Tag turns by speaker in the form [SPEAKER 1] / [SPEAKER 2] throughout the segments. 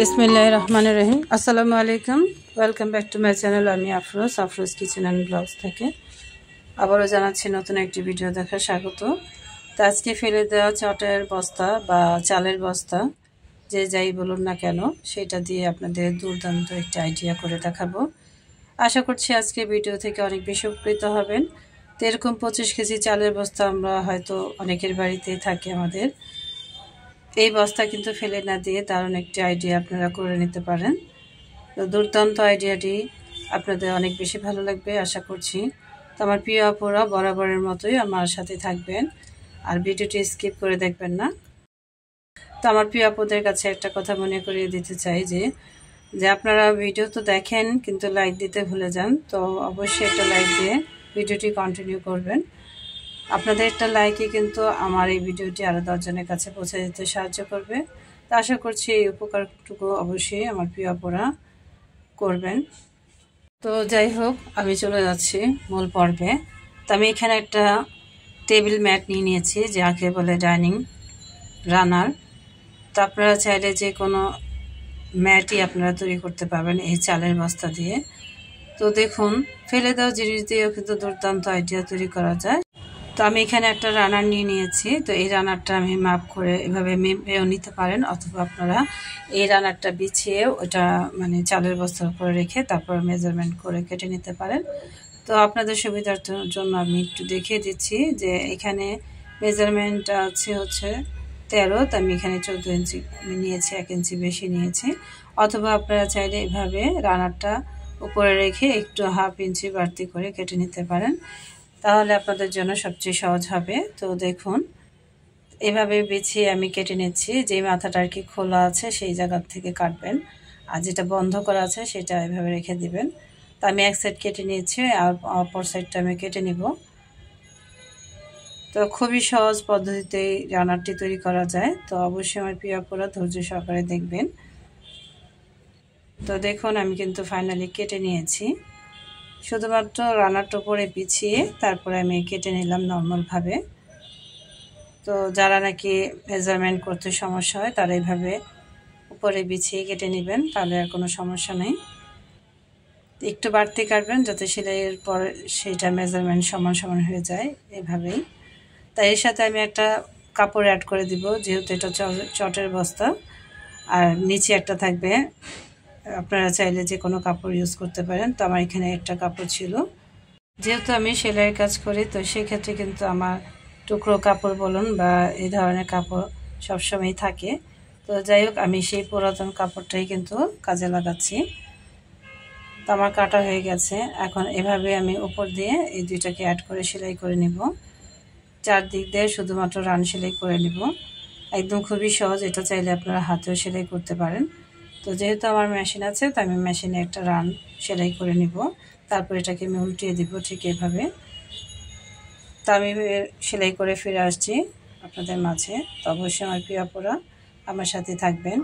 [SPEAKER 1] বিসমিল্লাহির রহমানির রহিম। আসসালামু আলাইকুম, welcome back to my channel. আমি আফরোজ কিচেন অ্যান্ড ব্লগস থেকে আবারও জানাচ্ছি নতুন একটি ভিডিও দেখার স্বাগত। তো আজকে ফেলে দেওয়া চটের বস্তা বা চালের বস্তা যে যাই বলুন না কেন, সেটা দিয়ে আপনাদের দুর্দান্ত একটি আইডিয়া করে দেখাবো। আশা করছি আজকে ভিডিও থেকে অনেক বেশি উপকৃত হবেন। তো এরকম 25 কেজি চালের বস্তা আমরা হয়তো অনেকের বাড়িতেই থাকে আমাদের। এই বস্তা কিন্তু ফেলে না দিয়ে দারুণ একটি আইডিয়া আপনারা করে নিতে পারেন। তো দুর্দান্ত আইডিয়াটি আপনাদের অনেক বেশি ভালো লাগবে আশা করছি। তো আমার প্রিয় আপুরা বরাবরের মতোই আমার সাথে থাকবেন আর ভিডিওটি স্কিপ করে দেখবেন না। তো আমার প্রিয় আপুদের কাছে একটা কথা মনে করিয়ে দিতে চাই যে আপনারা ভিডিও তো দেখেন কিন্তু লাইক দিতে ভুলে যান। তো অবশ্যই একটা লাইক দিয়ে ভিডিওটি কন্টিনিউ করবেন। আপনাদের একটা লাইকই কিন্তু আমার এই ভিডিওটি আরও 10 জনের কাছে পৌঁছে যেতে সাহায্য করবে। তো আশা করছি এই উপকারটুকু অবশ্যই আমার প্রিয় আপুরা করবেন। তো যাই হোক, আমি চলে যাচ্ছি মূল পর্বে। তো আমি এখানে একটা টেবিল ম্যাট নিয়ে নিয়েছি, যাকে বলে ডাইনিং রানার। তো আপনারা চাইলে যে কোনো ম্যাটই আপনারা তৈরি করতে পারবেন এই চালের বস্তা দিয়ে। তো দেখুন, ফেলে দেওয়া জিনিস দিয়েও কিন্তু দুর্দান্ত আইডিয়া তৈরি করা যায়। তো আমি এখানে একটা রানার নিয়ে নিয়েছি। তো এই রানারটা আমি মাপ করে এভাবে মেপেও নিতে পারেন, অথবা আপনারা এই রানারটা বিছিয়ে ওটা মানে চালের বস্তার উপরে রেখে তারপর মেজারমেন্ট করে কেটে নিতে পারেন। তো আপনাদের সুবিধার জন্য আমি একটু দেখিয়ে দিচ্ছি যে এখানে মেজারমেন্টটা হচ্ছে 13, তো আমি এখানে 14 ইঞ্চি নিয়েছি, 1 ইঞ্চি বেশি নিয়েছি। অথবা আপনারা চাইলে এভাবে রানারটা উপরে রেখে একটু 1/2 ইঞ্চি বাড়তি করে কেটে নিতে পারেন, তাহলে আপনাদের জন্য সবচেয়ে সহজ হবে। তো দেখুন, এভাবে বিছিয়ে আমি কেটে নিচ্ছি। যে মাথাটা আর কি খোলা আছে সেই জায়গা থেকে কাটবেন, আর যেটা বন্ধ করা আছে সেটা এভাবে রেখে দিবেন। তো আমি এক সাইড কেটে নিয়েছি, আর অপর সাইডটা আমি কেটে নিব। তো খুবই সহজ পদ্ধতিতে রানারটি তৈরি করা যায়। তো অবশ্যই আমার প্রিয় আপুরা ধৈর্য সহকারে দেখবেন। তো দেখুন, আমি কিন্তু ফাইনালি কেটে নিয়েছি। শুধুমাত্র রানারটা উপরে পিছিয়ে তারপরে আমি কেটে নিলাম নর্মালভাবে। তো যারা নাকি মেজারমেন্ট করতে সমস্যা হয় তারা এইভাবে উপরে বিছিয়ে কেটে নেবেন, তাহলে আর কোনো সমস্যা নেই। একটু বাড়তি কাটবেন যাতে সেলাইয়ের পর সেইটা মেজারমেন্ট সমান সমান হয়ে যায়, এভাবেই। তাই এর সাথে আমি একটা কাপড় অ্যাড করে দিব, যেহেতু এটা চটের বস্তা। আর নিচে একটা থাকবে, আপনারা চাইলে যে কোনো কাপড় ইউজ করতে পারেন। তো আমার এখানে একটা কাপড় ছিল, যেহেতু আমি সেলাইয়ের কাজ করি, তো সেক্ষেত্রে কিন্তু আমার টুকরো কাপড় বলুন বা এই ধরনের কাপড় সবসময় থাকে। তো যাই হোক, আমি সেই পুরাতন কাপড়টাই কিন্তু কাজে লাগাচ্ছি। তো আমার কাটা হয়ে গেছে। এখন এভাবে আমি উপর দিয়ে এই দুইটাকে অ্যাড করে সেলাই করে নিব। চারদিক দিয়ে শুধুমাত্র রান সেলাই করে নিব। একদম খুবই সহজ, এটা চাইলে আপনারা হাতেও সেলাই করতে পারেন। তো যেহেতু আমার মেশিন আছে, তো আমি মেশিনে একটা রান সেলাই করে নিব। তারপর এটাকে আমি উল্টিয়ে দিব ঠিক এভাবে। তো আমি সেলাই করে ফিরে আসছি আপনাদের মাঝে। তো অবশ্যই আমার প্রিয় আপুরা আমার সাথে থাকবেন।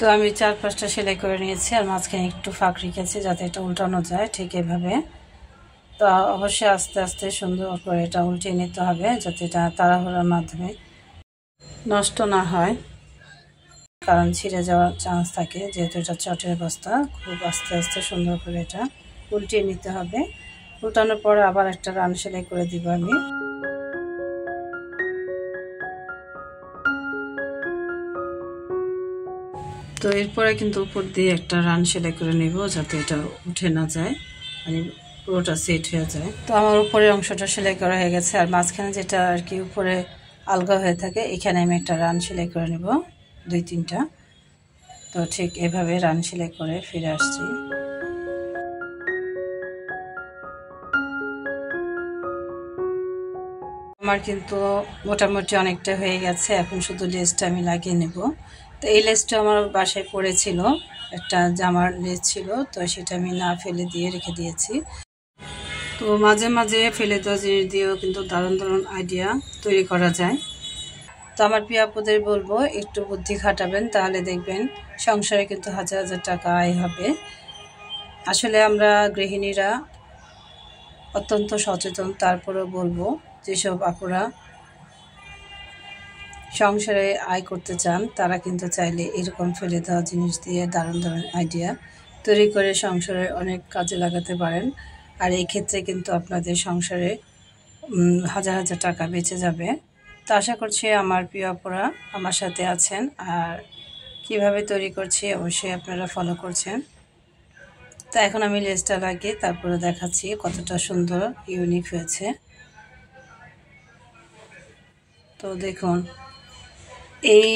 [SPEAKER 1] তো আমি 4-5টা সেলাই করে নিয়েছি, আর মাঝখানে একটু ফাঁক রেখেছি যাতে এটা উল্টানো যায় ঠিক এভাবে। তো অবশ্যই আস্তে আস্তে সুন্দর করে এটা উল্টিয়ে নিতে হবে, যাতে এটা তাড়াহুড়োর মাধ্যমে নষ্ট না হয়, কারণ ছিঁড়ে যাওয়ার চান্স থাকে। যেহেতু এটা চটের বস্তা, খুব আস্তে আস্তে সুন্দর করে এটা উল্টিয়ে নিতে হবে। উল্টানোর পর আবার একটা রান সেলাই করে দিব আমি। তো এরপরে কিন্তু উপর দিয়ে একটা রান সেলাই করে নেব, যাতে এটা উঠে না যায়, মানে পুরোটা সেট হয়ে যায়। তো আমার উপরের অংশটা সেলাই করা হয়ে গেছে, আর মাঝখানে যেটা আর কি উপরে আলগা হয়ে থাকে, এখানে আমি একটা রান সেলাই করে নেব, 2-3টা। তো ঠিক এভাবে রান সেলাই করে ফিরে আসছি। আমার কিন্তু মোটামুটি অনেকটা হয়ে গেছে, এখন শুধু লেসটা আমি লাগিয়ে নেব। তো এই লেসটা আমার বাসায় পড়েছিল, একটা জামার লেস ছিল, তো সেটা আমি না ফেলে দিয়ে রেখে দিয়েছি। তো মাঝে মাঝে ফেলে দেওয়া জিনিস দিয়েও কিন্তু দারুণ দারুণ আইডিয়া তৈরি করা যায়। তো আমার প্রিয় আপুদের বলবো একটু বুদ্ধি খাটাবেন, তাহলে দেখবেন সংসারে কিন্তু হাজার হাজার টাকা আয় হবে। আসলে আমরা গৃহিণীরা অত্যন্ত সচেতন, তারপরেও বলবো যেসব আপুরা সংসারে আয় করতে চান তারা কিন্তু চাইলে এরকম ফেলে দেওয়া জিনিস দিয়ে দারুণ দারুণ আইডিয়া তৈরি করে সংসারে অনেক কাজে লাগাতে পারেন। আর এই ক্ষেত্রে কিন্তু আপনাদের সংসারে হাজার হাজার টাকা বেঁচে যাবে। তো আশা করছি আমার প্রিয় আপুরা আমার সাথে আছেন, আর কিভাবে তৈরি করছি অবশ্যই আপনারা ফলো করছেন। তো এখন আমি লেসটা লাগিয়ে তারপরে দেখাচ্ছি কতটা সুন্দর ইউনিক হয়েছে। তো দেখুন, এই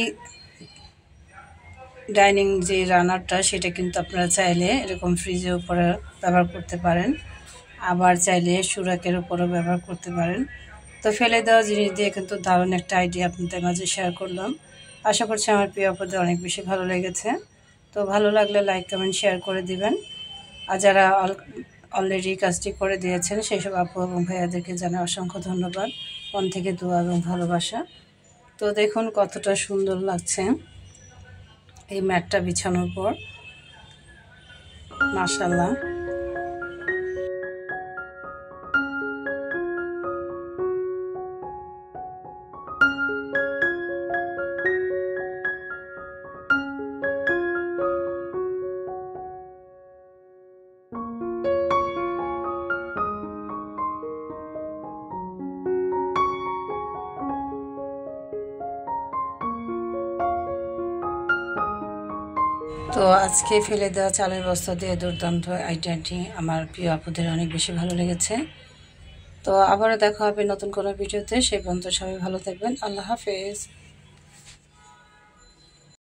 [SPEAKER 1] ডাইনিং যে রানারটা সেটা কিন্তু আপনারা চাইলে এরকম ফ্রিজের উপরে ব্যবহার করতে পারেন, আবার চাইলে সুরাকের উপরেও ব্যবহার করতে পারেন। তো ফেলে দেওয়া জিনিস দিয়ে কিন্তু দারুণ একটা আইডিয়া আপনাদের মাঝে শেয়ার করলাম। আশা করছি আমার প্রিয় আপুদের অনেক বেশি ভালো লেগেছে। তো ভালো লাগলে লাইক কমেন্ট শেয়ার করে দিবেন। আর যারা অলরেডি কাজটি করে দিয়েছেন সেই সব আপু এবং ভাইয়াদেরকে জানাই অসংখ্য ধন্যবাদ, মন থেকে দোয়া এবং ভালোবাসা। তো দেখুন কতটা সুন্দর লাগছে এই ম্যাটটা বিছানোর পর, মাশাআল্লাহ। তো আজকে ফেলে দেওয়া চালের বস্তা দিয়ে দুর্দান্ত আইটেমটি আমার প্রিয় আপুদের অনেক বেশি ভালো লেগেছে। তো আবারও দেখা হবে নতুন কোনো ভিডিওতে, সেই পর্যন্ত সবাই ভালো থাকবেন। আল্লাহ হাফেজ।